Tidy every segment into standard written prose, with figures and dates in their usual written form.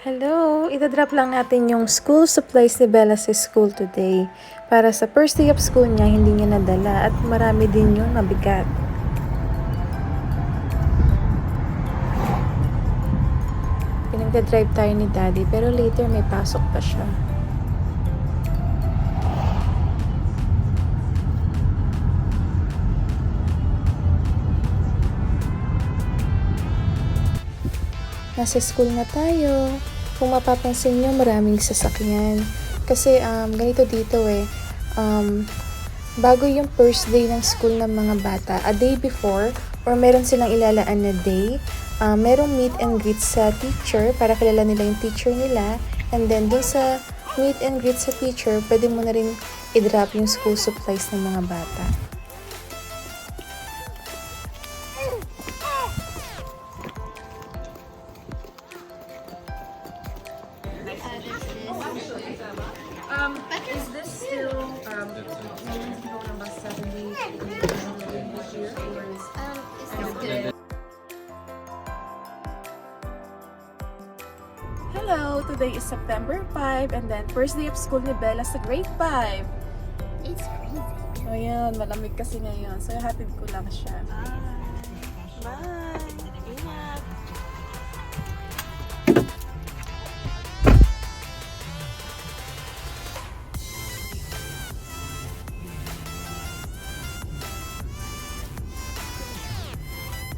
Hello! Itadrop lang natin yung school supplies ni Bella sa school today. Para sa first day of school niya, hindi niya nadala at marami din yung mabigat. Pinagdadrive tayo ni Daddy pero later may pasok pa siya. Nasa school na tayo. Kung mapapansin nyo, maraming sasakyan. Kasi ganito dito bago yung first day ng school ng mga bata, a day before, or meron silang ilalaan na day, merong meet and greet sa teacher para kilala nila yung teacher nila. And then dun sa meet and greet sa teacher, pwede mo na rin i-drop yung school supplies ng mga bata. Is this still number 70 this year or is This good. Hello! Today is September 5 and then first day of school ni Bella sa grade 5. It's crazy. O yan, malamig kasi ngayon. So, hatid ko lang siya. Bye! Ingat!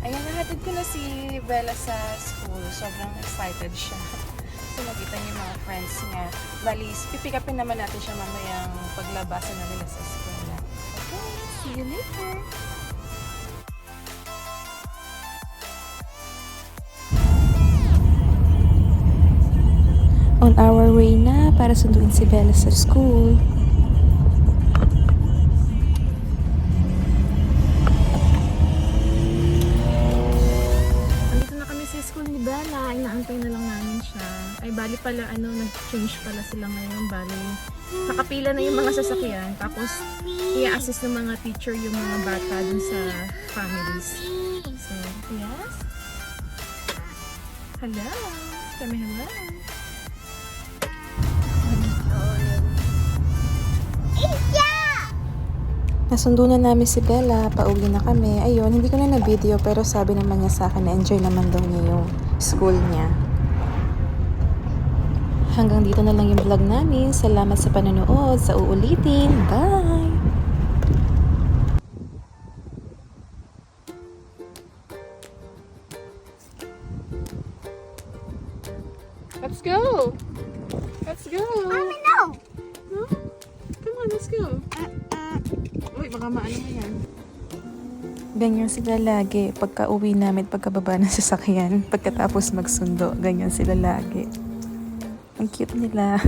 Ayan, nahatid ko na si Bella sa school. Sobrang excited siya. Kasi nakita niya yung mga friends niya. Bali, pipick upin naman natin siya mamayang paglabasan na nila sa school na. Okay, see you later! On our way na para sunduin si Bella sa school. Andito na kami sa school ni Bella. Inaantay na lang namin siya. Ay, bali pala, nag-change pala sila ngayon. Bali, nakapila na yung mga sasakyan. Tapos, i-assist ng mga teacher yung mga bata dun sa families. So, yes. Hello. Kami hello. Nasundo na namin si Bella, pauwi na kami. Ayun, hindi ko na na-video pero sabi naman niya sa akin na enjoy naman daw niya yung school niya. Hanggang dito na lang yung vlog namin. Salamat sa panonood. Sa uulitin. Bye! Let's go! Let's go! Mommy, no! Huh? Come on, let's go. Uy, baka maano mo yan. Ganyan sila lagi. Pagka uwi namin, pagkababa ng sasakyan, pagkatapos magsundo, ganyan sila lagi. Ang cute nila.